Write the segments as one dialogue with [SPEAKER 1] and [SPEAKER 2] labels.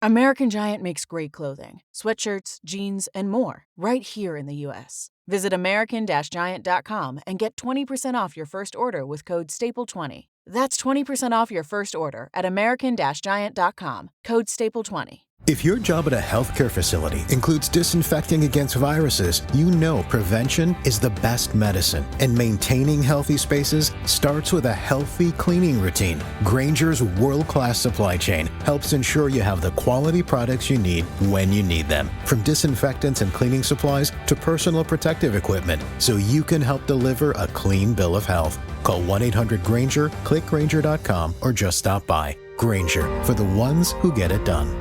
[SPEAKER 1] American Giant makes great clothing, sweatshirts, jeans, and more right here in the U.S. Visit American-Giant.com and get 20% off your first order with code STAPLE20. That's 20% off your first order at American-Giant.com, code STAPLE20.
[SPEAKER 2] If your job at a healthcare facility includes disinfecting against viruses, you know prevention is the best medicine. And maintaining healthy spaces starts with a healthy cleaning routine. Grainger's world-class supply chain helps ensure you have the quality products you need when you need them. From disinfectants and cleaning supplies to personal protective equipment, so you can help deliver a clean bill of health. Call 1-800-GRAINGER, click Grainger.com, or just stop by. Grainger, for the ones who get it done.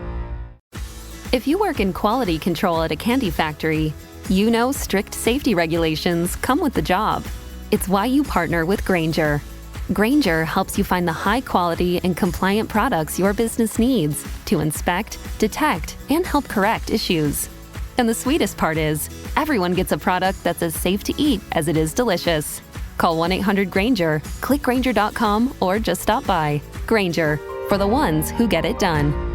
[SPEAKER 3] If you work in quality control at a candy factory, you know strict safety regulations come with the job. It's why you partner with Grainger. Grainger helps you find the high quality and compliant products your business needs to inspect, detect, and help correct issues. And the sweetest part is, everyone gets a product that's as safe to eat as it is delicious. Call 1-800-GRAINGER, click Grainger.com, or just stop by. Grainger, for the ones who get it done.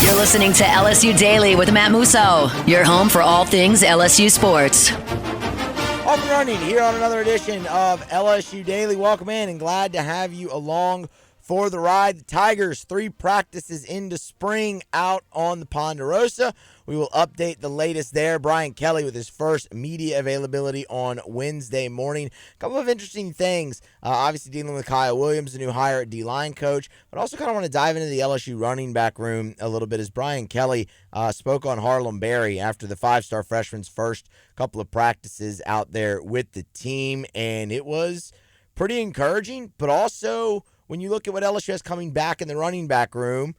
[SPEAKER 4] You're listening to LSU Daily with Matt Musso, your home for all things LSU sports.
[SPEAKER 5] Off and running here on another edition of LSU Daily. Welcome in and glad to have you along for the ride. The Tigers, 3 practices into spring out on the Ponderosa. We will update the latest there. Brian Kelly with his first media availability on Wednesday morning. A couple of interesting things. Obviously dealing with Kyle Williams, the new hire at D-line coach, but also kind of want to dive into the LSU running back room a little bit as Brian Kelly spoke on Harlem Berry after the 5-star freshman's first couple of practices out there with the team, and it was pretty encouraging, but also when you look at what LSU has coming back in the running back room,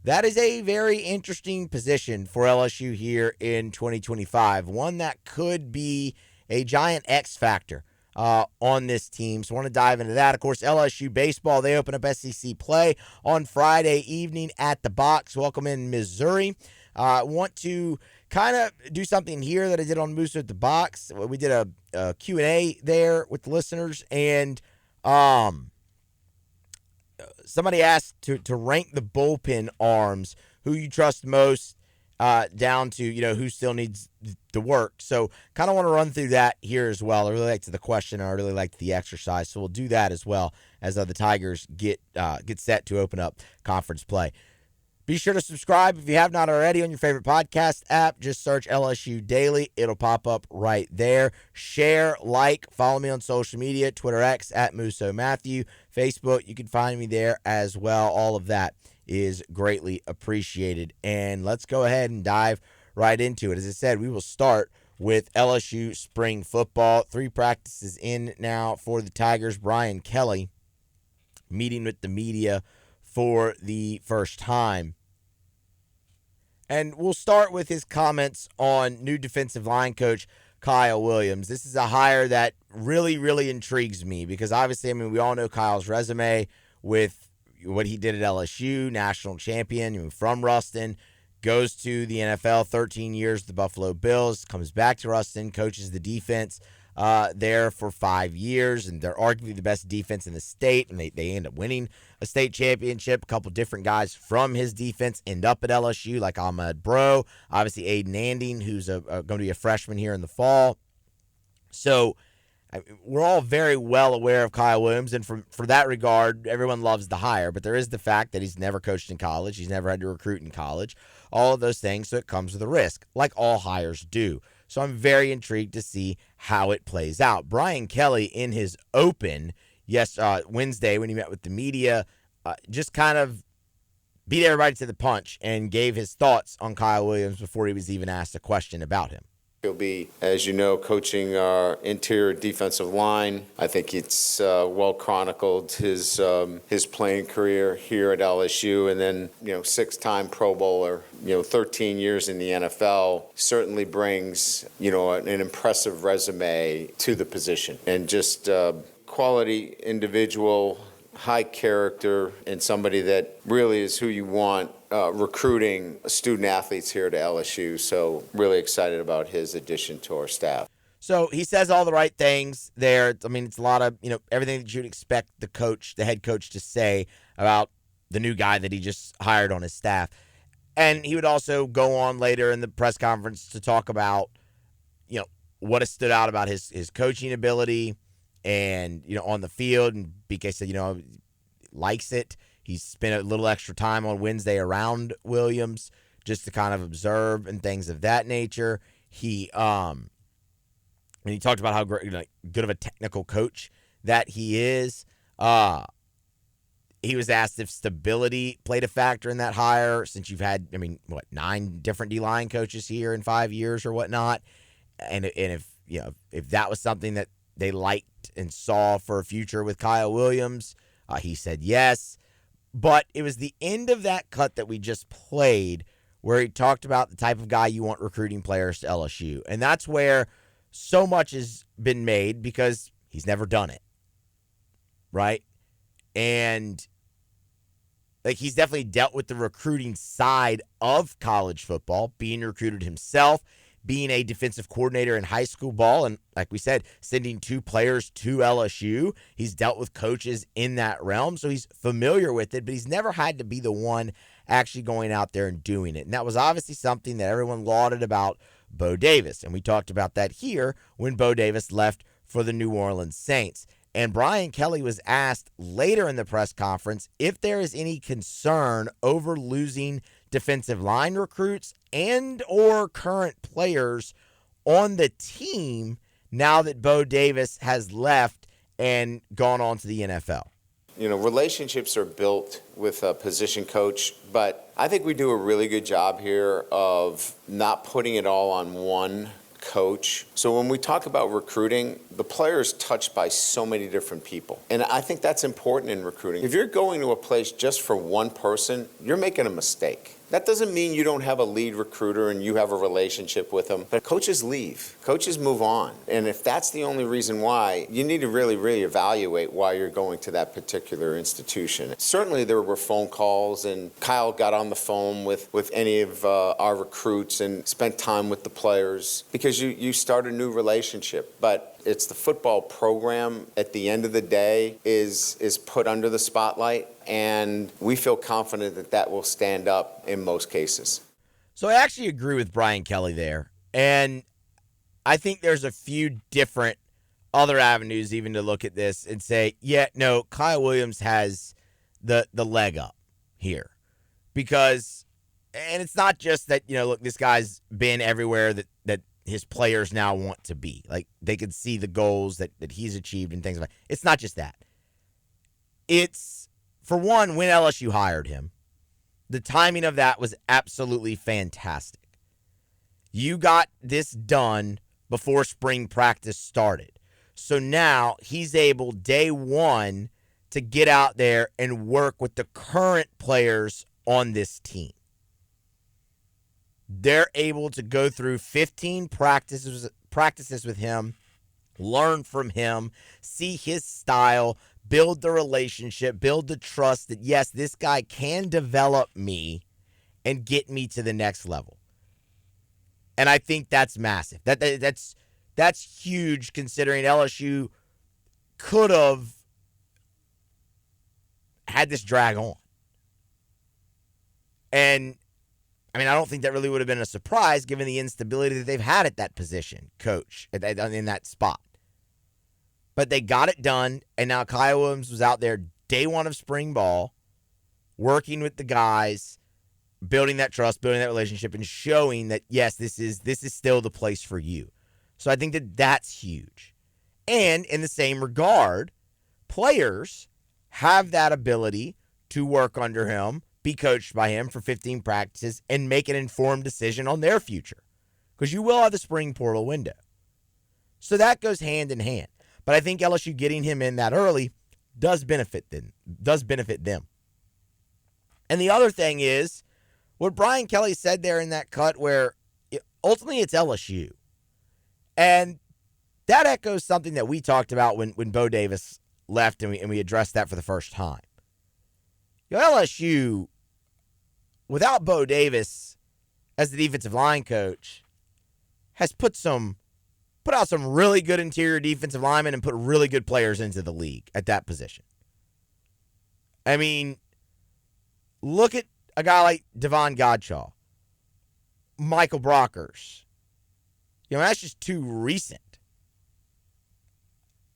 [SPEAKER 5] that is a very interesting position for LSU here in 2025. One that could be a giant X factor on this team. So I want to dive into that. Of course, LSU baseball, they open up SEC play on Friday evening at the Box. Welcome in Missouri. Want to kind of do something here that I did on Musso at the Box. We did a Q&A there with the listeners, and somebody asked to rank the bullpen arms, who you trust most, down to, who still needs the work. So kind of want to run through that here as well. I really liked the question. I really liked the exercise. So we'll do that as well as the Tigers get set to open up conference play. Be sure to subscribe if you have not already on your favorite podcast app. Just search LSU Daily. It'll pop up right there. Share, like, follow me on social media, Twitter X at Musso Matthew, Facebook. You can find me there as well. All of that is greatly appreciated. And let's go ahead and dive right into it. As I said, we will start with LSU spring football. 3 practices in now for the Tigers. Brian Kelly meeting with the media for the first time. And we'll start with his comments on new defensive line coach Kyle Williams. This is a hire that really, really intrigues me because obviously, we all know Kyle's resume with what he did at LSU, national champion, from Ruston, goes to the NFL, 13 years, the Buffalo Bills, comes back to Ruston, coaches the defense there for 5 years, and they're arguably the best defense in the state, and they end up winning a state championship. A couple different guys from his defense end up at LSU, like Ahmad Bro, obviously Aiden Anding, who's going to be a freshman here in the fall. So we're all very well aware of Kyle Williams, and for that regard, everyone loves the hire, but there is the fact that he's never coached in college, he's never had to recruit in college, all of those things, so it comes with a risk, like all hires do. So I'm very intrigued to see how it plays out. Brian Kelly, in his open Wednesday when he met with the media, just kind of beat everybody to the punch and gave his thoughts on Kyle Williams before he was even asked a question about him.
[SPEAKER 6] He'll be, as you know, coaching our interior defensive line. I think it's well chronicled his playing career here at LSU, and then 6-time Pro Bowler, 13 years in the NFL. Certainly brings an impressive resume to the position, and just quality individual, high character, and somebody that really is who you want recruiting student athletes here to LSU. So really excited about his addition to our staff.
[SPEAKER 5] So he says all the right things there. It's a lot of, everything that you'd expect the head coach to say about the new guy that he just hired on his staff. And he would also go on later in the press conference to talk about, what has stood out about his coaching ability and, on the field. And BK said, likes it. He's spent a little extra time on Wednesday around Williams just to kind of observe and things of that nature. He talked about how great, good of a technical coach that he is. He was asked if stability played a factor in that hire, since you've had, 9 different D-line coaches here in 5 years or whatnot. And if that was something that they liked and saw for a future with Kyle Williams, he said yes. But it was the end of that cut that we just played where he talked about the type of guy you want recruiting players to LSU. And that's where so much has been made because he's never done it. Right? And he's definitely dealt with the recruiting side of college football, being recruited himself, being a defensive coordinator in high school ball, and like we said, sending 2 players to LSU. He's dealt with coaches in that realm, so he's familiar with it, but he's never had to be the one actually going out there and doing it. And that was obviously something that everyone lauded about Bo Davis, and we talked about that here when Bo Davis left for the New Orleans Saints. And Brian Kelly was asked later in the press conference if there is any concern over losing defensive line recruits and or current players on the team now that Bo Davis has left and gone on to the NFL.
[SPEAKER 6] Relationships are built with a position coach, but I think we do a really good job here of not putting it all on one coach. So when we talk about recruiting, the player is touched by so many different people. And I think that's important in recruiting. If you're going to a place just for one person, you're making a mistake. That doesn't mean you don't have a lead recruiter and you have a relationship with them, but coaches leave. Coaches move on. And if that's the only reason why, you need to really, really evaluate why you're going to that particular institution. Certainly there were phone calls, and Kyle got on the phone with any of our recruits and spent time with the players because you start a new relationship. But it's the football program at the end of the day is put under the spotlight, and we feel confident that that will stand up in most cases.
[SPEAKER 5] So I actually agree with Brian Kelly there, and I think there's a few different other avenues even to look at this and say, Kyle Williams has the leg up here. Because, and it's not just that, look, this guy's been everywhere that his players now want to be. Like, they could see the goals that he's achieved and things like that. It's not just that. It's, for one, when LSU hired him, the timing of that was absolutely fantastic. You got this done before spring practice started. So now he's able, day one, to get out there and work with the current players on this team. They're able to go through 15 practices with him, learn from him, see his style, build the relationship, build the trust that, yes, this guy can develop me and get me to the next level. And I think that's massive. That's huge, considering LSU could have had this drag on. And I don't think that really would have been a surprise given the instability that they've had at that position, coach, in that spot. But they got it done, and now Kyle Williams was out there day one of spring ball, working with the guys, building that trust, building that relationship, and showing that, yes, this is still the place for you. So I think that that's huge. And in the same regard, players have that ability to work under him, be coached by him for 15 practices, and make an informed decision on their future. Because you will have the spring portal window. So that goes hand in hand. But I think LSU getting him in that early does benefit them. And the other thing is what Brian Kelly said there in that cut, where ultimately it's LSU. And that echoes something that we talked about when Bo Davis left, and we addressed that for the first time. LSU, without Bo Davis as the defensive line coach, has put out some really good interior defensive linemen and put really good players into the league at that position. look at a guy like Devon Godshaw, Michael Brockers. That's just too recent.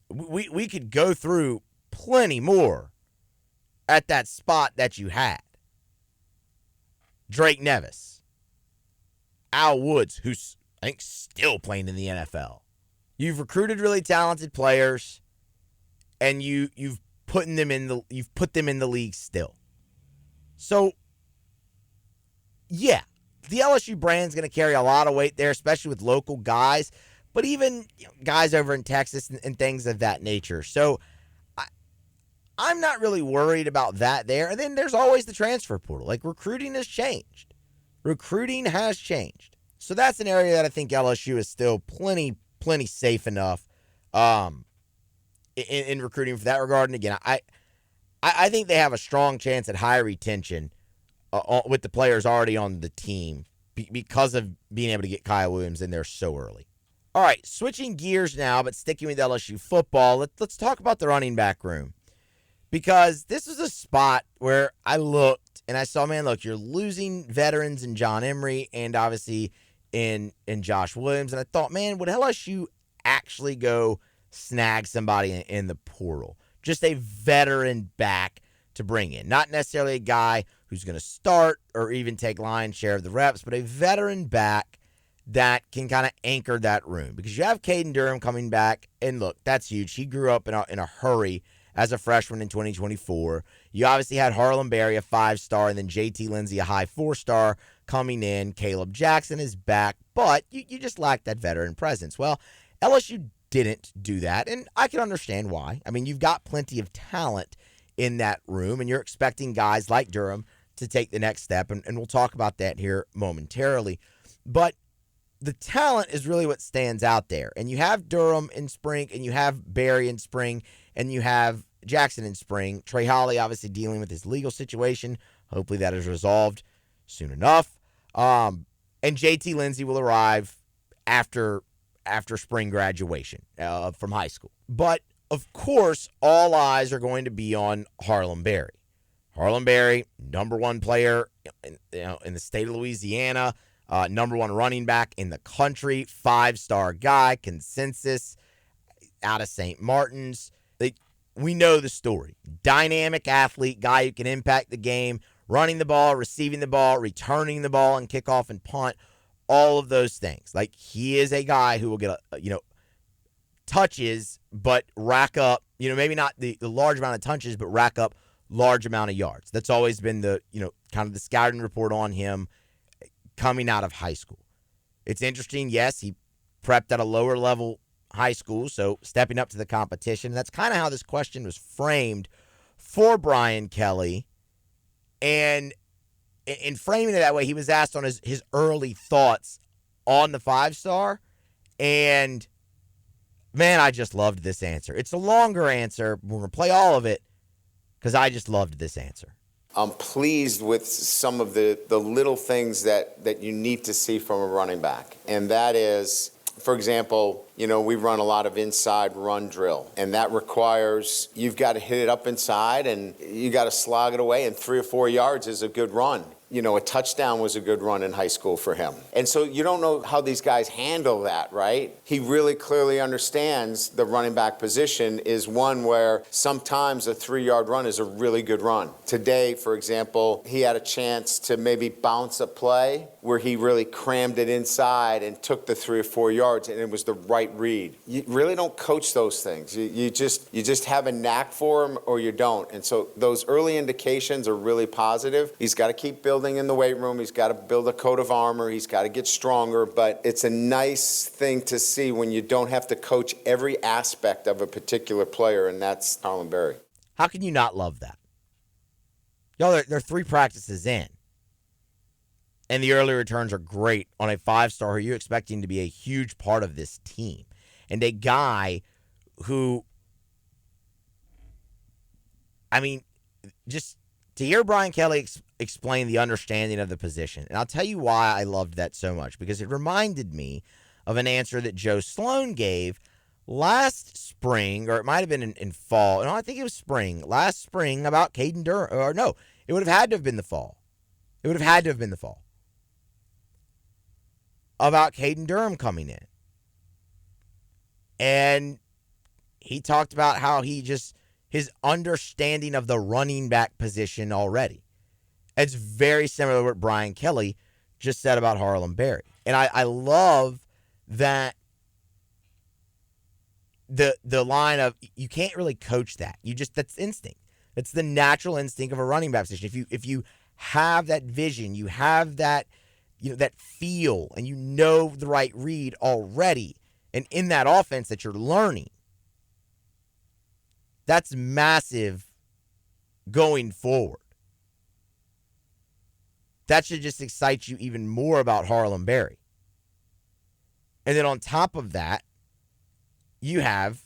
[SPEAKER 5] We could go through plenty more at that spot that you had. Drake Nevis, Al Woods, who's I think still playing in the NFL. You've recruited really talented players, and you've put them in the league still. So, yeah, the LSU brand's going to carry a lot of weight there, especially with local guys, but even guys over in Texas and things of that nature. So, I'm not really worried about that there. And then there's always the transfer portal. Like, recruiting has changed. So that's an area that I think LSU is still plenty safe enough in recruiting for that regard. And again, I think they have a strong chance at higher retention with the players already on the team because of being able to get Kyle Williams in there so early. All right, switching gears now, but sticking with LSU football, let's talk about the running back room. Because this is a spot where I looked and I saw, man, look, you're losing veterans in John Emery and obviously in Josh Williams. And I thought, man, would LSU actually go snag somebody in the portal? Just a veteran back to bring in. Not necessarily a guy who's going to start or even take lion's share of the reps, but a veteran back that can kind of anchor that room. Because you have Caden Durham coming back, and look, that's huge. He grew up in a hurry as a freshman in 2024. You obviously had Harlan Berry, a 5-star, and then JT Lindsey, a high 4-star coming in. Caleb Jackson is back, but you just lack that veteran presence. Well, LSU didn't do that, and I can understand why. I mean, you've got plenty of talent in that room, and you're expecting guys like Durham to take the next step, and we'll talk about that here momentarily. But the talent is really what stands out there. And you have Durham in spring, and you have Berry in spring, and you have Jackson in spring. Trey Holly obviously dealing with his legal situation. Hopefully that is resolved soon enough. And JT Lindsey will arrive after spring graduation from high school. But, of course, all eyes are going to be on Harlan Berry. Harlan Berry, number one player in the state of Louisiana, number one running back in the country, 5-star guy, consensus out of St. Martin's. We know the story. Dynamic athlete, guy who can impact the game, running the ball, receiving the ball, returning the ball, and kickoff and punt, all of those things. Like, he is a guy who will get, touches, but rack up, maybe not the large amount of touches, but rack up large amount of yards. That's always been the, kind of the scouting report on him coming out of high school. It's interesting, yes, he prepped at a lower level high school, so stepping up to the competition. That's kind of how this question was framed for Brian Kelly. And in framing it that way, he was asked on his early thoughts on the 5-star. And, man, I just loved this answer. It's a longer answer. We're going to play all of it because I just loved this answer.
[SPEAKER 6] I'm pleased with some of the little things that you need to see from a running back. And that is, for example, we run a lot of inside run drill, and that requires you've got to hit it up inside and you got to slog it away, and 3 or 4 yards is a good run. A touchdown was a good run in high school for him. And so you don't know how these guys handle that, right? He really clearly understands the running back position is one where sometimes a 3-yard run is a really good run. Today, for example, he had a chance to maybe bounce a play where he really crammed it inside and took the 3 or 4 yards, and it was the right read. You really don't coach those things. You just have a knack for them or you don't. And so those early indications are really positive. He's got to keep building in the weight room. He's got to build a coat of armor. He's got to get stronger. But it's a nice thing to see when you don't have to coach every aspect of a particular player, and that's Harlan Berry.
[SPEAKER 5] How can you not love that? They're 3 practices in, and the early returns are great on a 5-star who you're expecting to be a huge part of this team. And a guy who, just to hear Brian Kelly explain the understanding of the position. And I'll tell you why I loved that so much, because it reminded me of an answer that Joe Sloan gave last spring, or it might have been in fall. No, I think it was spring. Last spring about Caden Durham. Or no, It would have had to have been the fall. It would have had to have been the fall. About Caden Durham coming in. And he talked about how his understanding of the running back position already. It's very similar to what Brian Kelly just said about Harlem Berry. And I love that the line of you can't really coach that. That's instinct. That's the natural instinct of a running back position. If you have that vision, you have that that feel, and you know the right read already, and in that offense that you're learning, that's massive going forward. That should just excite you even more about Harlem Berry. And then on top of that, you have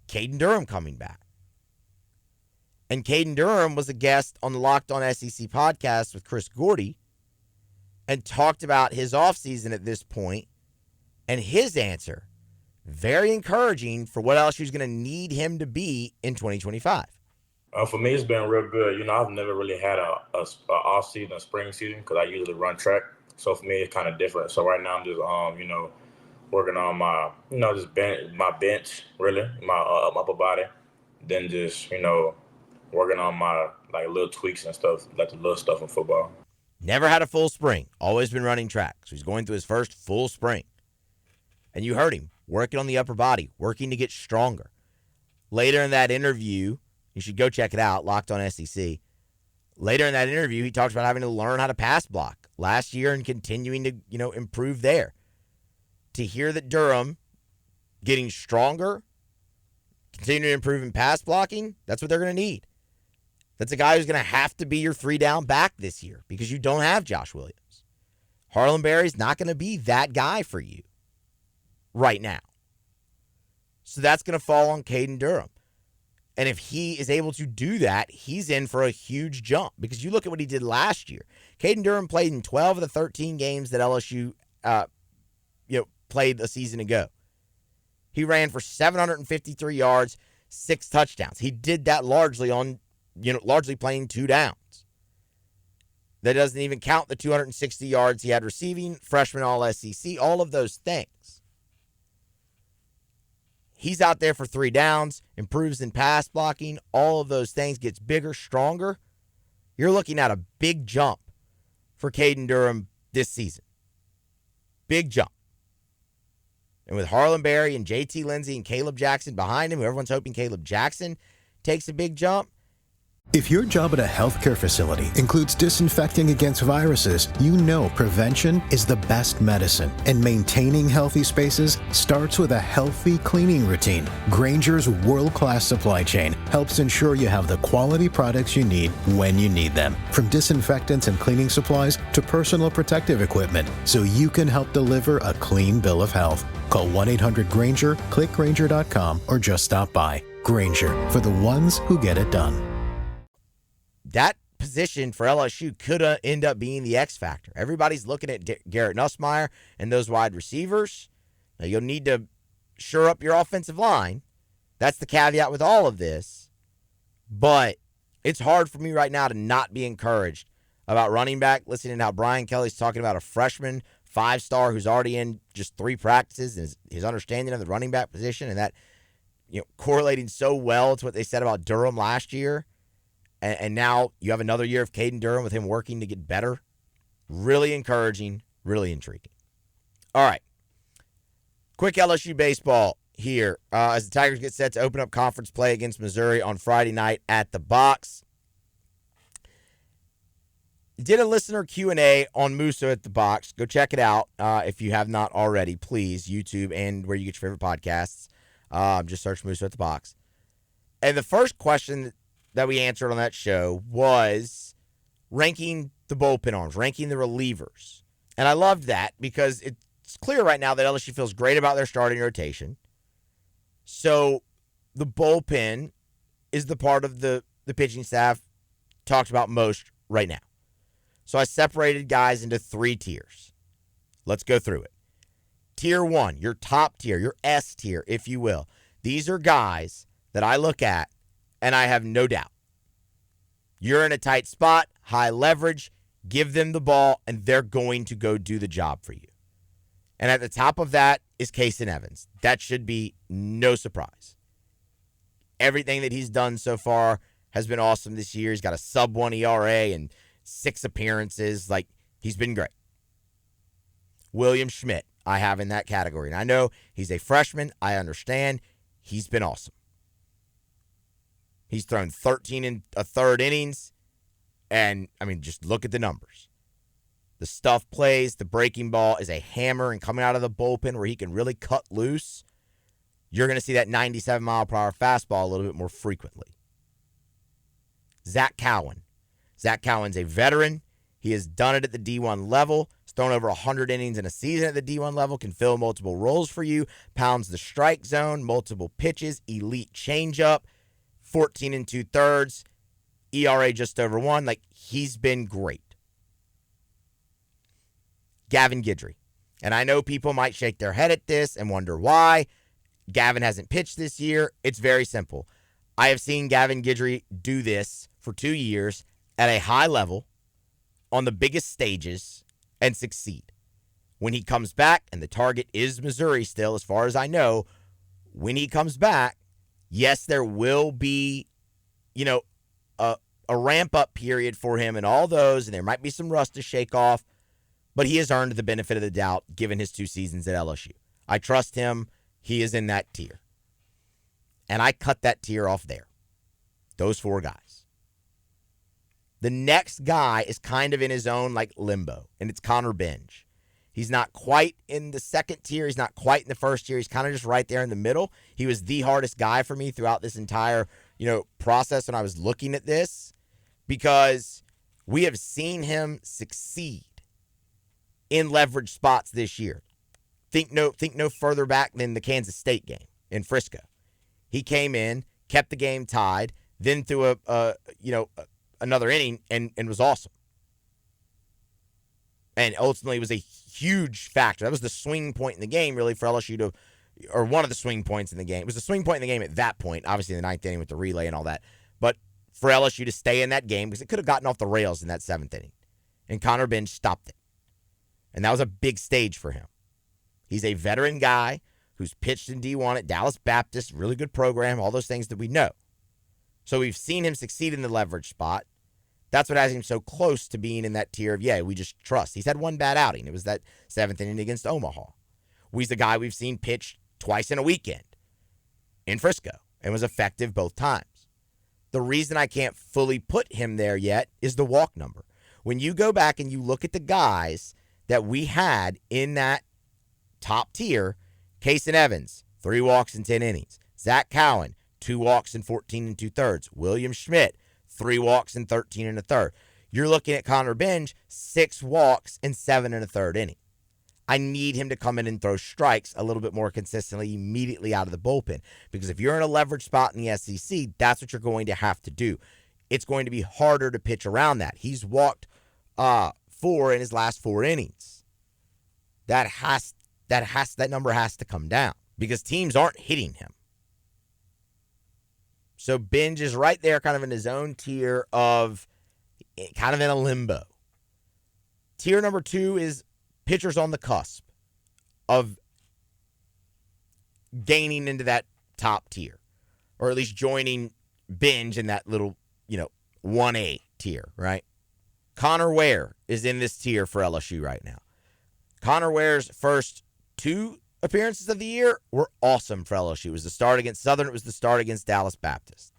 [SPEAKER 5] Caden Durham coming back. And Caden Durham was a guest on the Locked On SEC podcast with Chris Gordy and talked about his offseason at this point, and his answer, very encouraging for what LSU is going to need him to be in 2025.
[SPEAKER 7] For me, it's been real good. I've never really had a off season, a spring season, because I usually run track. So for me, it's kind of different. So right now, I'm just working on my my bench, really, my upper body. Then just working on my little tweaks and stuff, like the little stuff in football.
[SPEAKER 5] Never had a full spring. Always been running track. So he's going through his first full spring. And you heard him working on the upper body, working to get stronger. Later in that interview, you should go check it out, Locked On SEC. Later in that interview, he talks about having to learn how to pass block last year and continuing to, improve there. To hear that Durham getting stronger, continuing to improve in pass blocking, that's what they're going to need. That's a guy who's going to have to be your 3-down back this year because you don't have Josh Williams. Harlem Berry's not going to be that guy for you right now. So that's going to fall on Caden Durham. And if he is able to do that, he's in for a huge jump because you look at what he did last year. Caden Durham played in 12 of the 13 games that LSU played a season ago. He ran for 753 yards, 6 touchdowns. He did that largely playing 2 downs. That doesn't even count the 260 yards he had receiving, freshman All-SEC, all of those things. He's out there for 3 downs, improves in pass blocking, all of those things, gets bigger, stronger. You're looking at a big jump for Caden Durham this season. Big jump. And with Harlem Berry and JT Lindsey and Caleb Jackson behind him, everyone's hoping Caleb Jackson takes a big jump.
[SPEAKER 2] If your job at a healthcare facility includes disinfecting against viruses, you know prevention is the best medicine. And maintaining healthy spaces starts with a healthy cleaning routine. Grainger's world-class supply chain helps ensure you have the quality products you need when you need them. From disinfectants and cleaning supplies to personal protective equipment, so you can help deliver a clean bill of health. Call 1-800-GRAINGER, click Grainger.com, or just stop by. Grainger, for the ones who get it done.
[SPEAKER 5] That position for LSU could end up being the X factor. Everybody's looking at Garrett Nussmeier and those wide receivers. Now, you'll need to shore up your offensive line. That's the caveat with all of this. But it's hard for me right now to not be encouraged about running back, listening to how Brian Kelly's talking about a freshman 5-star who's already in just 3 practices and his understanding of the running back position, and that correlating so well to what they said about Durham last year. And now you have another year of Caden Durham with him working to get better. Really encouraging, really intriguing. All right. Quick LSU baseball here as the Tigers get set to open up conference play against Missouri on Friday night at the Box. Did a listener Q&A on Musso at the Box. Go check it out if you have not already, please. YouTube and where you get your favorite podcasts. Just search Musso at the Box. And the first question that we answered on that show was ranking the bullpen arms, ranking the relievers. And I loved that because it's clear right now that LSU feels great about their starting rotation. So the bullpen is the part of the pitching staff talked about most right now. So I separated guys into 3 tiers. Let's go through it. Tier 1, your top tier, your S tier, if you will. These are guys that I look at and I have no doubt. You're in a tight spot, high leverage, give them the ball, and they're going to go do the job for you. And at the top of that is Kason Evans. That should be no surprise. Everything that he's done so far has been awesome this year. He's got a sub-1 ERA and 6 appearances. Like, he's been great. William Schmidt, I have in that category. And I know he's a freshman. I understand. He's been awesome. He's thrown 13 and a third innings. And, I mean, just look at the numbers. The stuff plays. The breaking ball is a hammer. And coming out of the bullpen where he can really cut loose, you're going to see that 97-mile-per-hour fastball a little bit more frequently. Zach Cowan. Zach Cowan's a veteran. He has done it at the D1 level. He's thrown over 100 innings in a season at the D1 level, can fill multiple roles for you, pounds the strike zone, multiple pitches, elite changeup, 14 and 2/3, ERA just over 1. Like, he's been great. Gavin Guidry. And I know people might shake their head at this and wonder why Gavin hasn't pitched this year. It's very simple. I have seen Gavin Guidry do this for 2 years at a high level on the biggest stages and succeed. When he comes back, and the target is Missouri still, as far as I know, when he comes back, yes, there will be, a ramp-up period for him and all those, and there might be some rust to shake off, but he has earned the benefit of the doubt given his 2 seasons at LSU. I trust him. He is in that tier. And I cut that tier off there. Those 4 guys. The next guy is kind of in his own limbo, and it's Connor Benj. He's not quite in the second tier. He's not quite in the first tier. He's kind of just right there in the middle. He was the hardest guy for me throughout this entire, process when I was looking at this, because we have seen him succeed in leverage spots this year. Think no further back than the Kansas State game in Frisco. He came in, kept the game tied, then threw another inning and was awesome. And ultimately was a huge factor. That was the swing point in the game, really, for LSU or one of the swing points in the game. It was the swing point in the game at that point, obviously in the 9th inning with the relay and all that. But for LSU to stay in that game, because it could have gotten off the rails in that 7th inning. And Connor Benj stopped it. And that was a big stage for him. He's a veteran guy who's pitched in D1 at Dallas Baptist, really good program, all those things that we know. So we've seen him succeed in the leverage spot. That's what has him so close to being in that tier of, we just trust. He's had one bad outing. It was that 7th inning against Omaha. He's the guy we've seen pitch twice in a weekend in Frisco and was effective both times. The reason I can't fully put him there yet is the walk number. When you go back and you look at the guys that we had in that top tier, Kason Evans, 3 walks in 10 innings. Zach Cowan, 2 walks in 14 and 2/3. William Schmidt, 3 walks in 13 and a third. You're looking at Connor Benj, 6 walks in 7 and a third inning. I need him to come in and throw strikes a little bit more consistently immediately out of the bullpen. Because if you're in a leverage spot in the SEC, that's what you're going to have to do. It's going to be harder to pitch around that. He's walked 4 in his last 4 innings. That number has to come down because teams aren't hitting him. So Benj is right there kind of in his own tier of kind of in a limbo. Tier number 2 is pitchers on the cusp of gaining into that top tier, or at least joining Benj in that little, 1A tier, right? Connor Ware is in this tier for LSU right now. Connor Ware's first 2 appearances of the year were awesome for LSU. It was the start against Southern. It was the start against Dallas Baptist.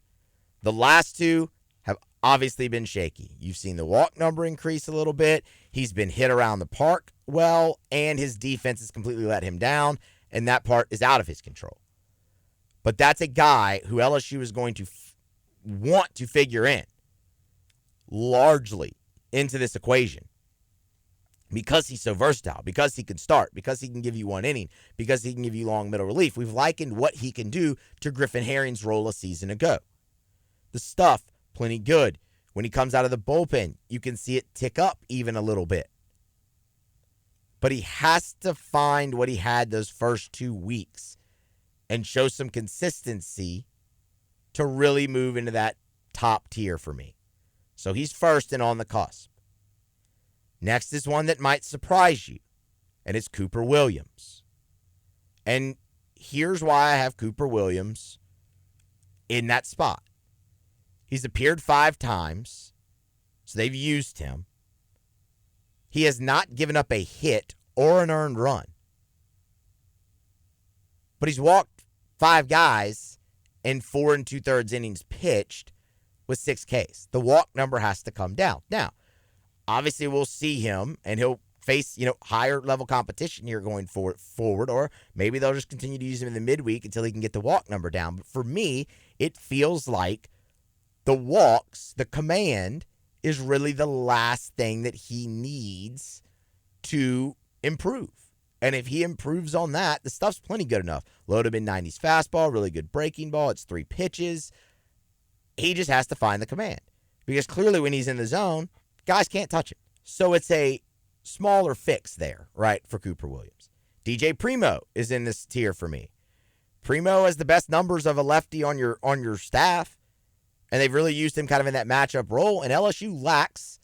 [SPEAKER 5] The last 2 have obviously been shaky. You've seen the walk number increase a little bit. He's been hit around the park well, and his defense has completely let him down, and that part is out of his control. But that's a guy who LSU is going to want to figure in largely into this equation. Because he's so versatile, because he can start, because he can give you 1 inning, because he can give you long middle relief. We've likened what he can do to Griffin Herring's role a season ago. The stuff, plenty good. When he comes out of the bullpen, you can see it tick up even a little bit. But he has to find what he had those first 2 weeks and show some consistency to really move into that top tier for me. So he's first and on the cusp. Next is one that might surprise you, and it's Cooper Williams. And here's why I have Cooper Williams in that spot. He's appeared 5 times, so they've used him. He has not given up a hit or an earned run. But he's walked 5 guys in 4 2/3 innings pitched with 6 Ks. The walk number has to come down. Now, obviously we'll see him, and he'll face, higher level competition here going forward, or maybe they'll just continue to use him in the midweek until he can get the walk number down. But for me, it feels like the walks, the command, is really the last thing that he needs to improve. And if he improves on that, the stuff's plenty good enough. Low to mid-90s fastball, really good breaking ball. It's 3 pitches. He just has to find the command. Because clearly when he's in the zone, guys can't touch it. So it's a smaller fix there, right, for Cooper Williams. DJ Primo is in this tier for me. Primo has the best numbers of a lefty on your staff, and they've really used him kind of in that matchup role, and LSU lacks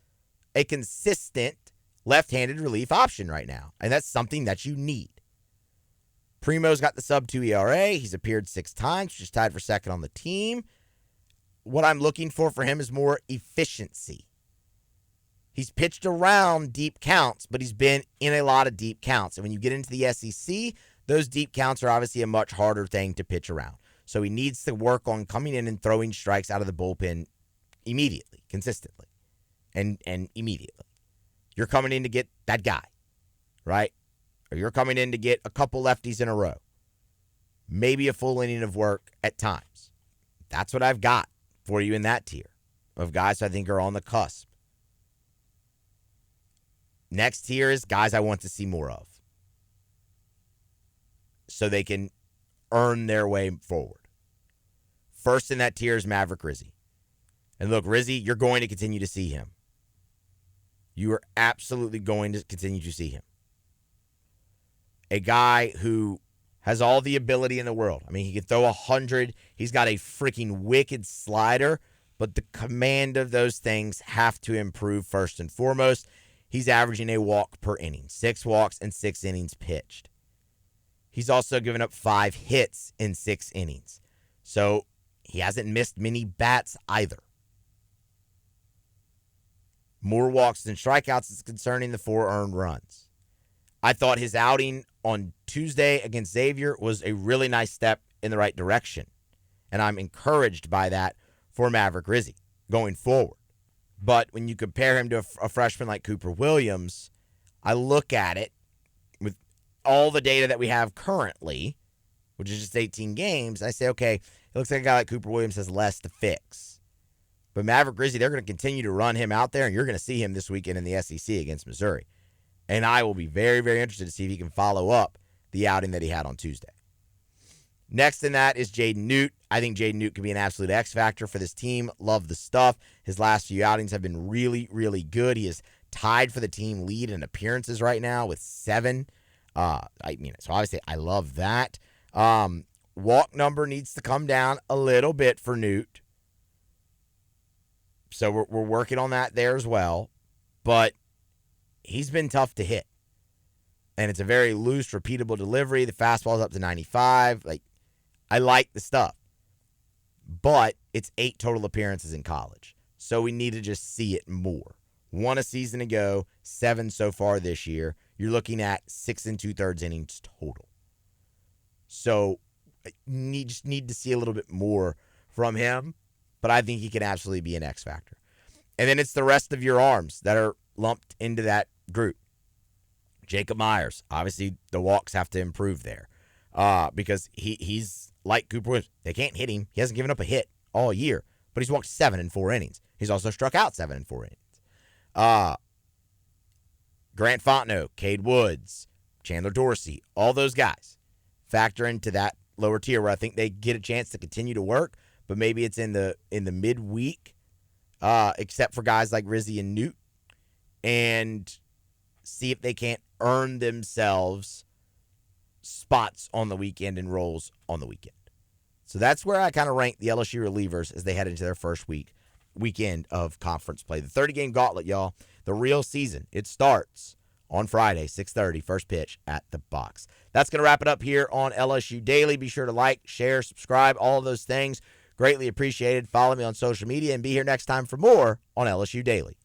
[SPEAKER 5] a consistent left-handed relief option right now, and that's something that you need. Primo's got the sub-2 ERA. He's appeared 6 times, which is tied for second on the team. What I'm looking for him is more efficiency. He's pitched around deep counts, but he's been in a lot of deep counts. And when you get into the SEC, those deep counts are obviously a much harder thing to pitch around. So he needs to work on coming in and throwing strikes out of the bullpen immediately, consistently, and immediately. You're coming in to get that guy, right? Or you're coming in to get a couple lefties in a row. Maybe a full inning of work at times. That's what I've got for you in that tier of guys I think are on the cusp. Next tier is guys I want to see more of, so they can earn their way forward. First in that tier is Maverick Rizzi. And look, Rizzi, you're going to continue to see him. You are absolutely going to continue to see him. A guy who has all the ability in the world. I mean, he can throw 100. He's got a freaking wicked slider, but the command of those things have to improve first and foremost. He's averaging a walk per inning, 6 walks and 6 innings pitched. He's also given up 5 hits in 6 innings. So he hasn't missed many bats either. More walks than strikeouts is concerning the 4 earned runs. I thought his outing on Tuesday against Xavier was a really nice step in the right direction. And I'm encouraged by that for Maverick Rizzi going forward. But when you compare him to a freshman like Cooper Williams, I look at it with all the data that we have currently, which is just 18 games, and I say, okay, it looks like a guy like Cooper Williams has less to fix. But Maverick Rizzi, they're going to continue to run him out there, and you're going to see him this weekend in the SEC against Missouri. And I will be very, very interested to see if he can follow up the outing that he had on Tuesday. Next in that is Jaden Newt. I think Jaden Newt could be an absolute X factor for this team. Love the stuff. His last few outings have been really, really good. He is tied for the team lead in appearances right now with 7. So obviously I love that. Walk number needs to come down a little bit for Newt. So we're working on that there as well. But he's been tough to hit. And it's a very loose, repeatable delivery. The fastball's up to 95. I like the stuff. But it's 8 total appearances in college. So we need to just see it more. 1 a season ago, 7 so far this year. You're looking at 6 2/3 innings total. So just need to see a little bit more from him. But I think he can absolutely be an X factor. And then it's the rest of your arms that are lumped into that group. Jacob Myers. Obviously, the walks have to improve there. Because he's like Cooper Williams. They can't hit him. He hasn't given up a hit all year, but he's walked 7 in 4 innings. He's also struck out 7 in 4 innings. Grant Fontenot, Cade Woods, Chandler Dorsey, all those guys factor into that lower tier where I think they get a chance to continue to work, but maybe it's in the midweek, except for guys like Rizzi and Newt, and see if they can't earn themselves spots on the weekend and roles on the weekend. So that's where I kind of rank the LSU relievers as they head into their first week weekend of conference play. The 30-game gauntlet, y'all. The real season. It starts on Friday, 6:30, first pitch at the box. That's going to wrap it up here on LSU Daily. Be sure to like, share, subscribe, all of those things. Greatly appreciated. Follow me on social media and be here next time for more on LSU Daily.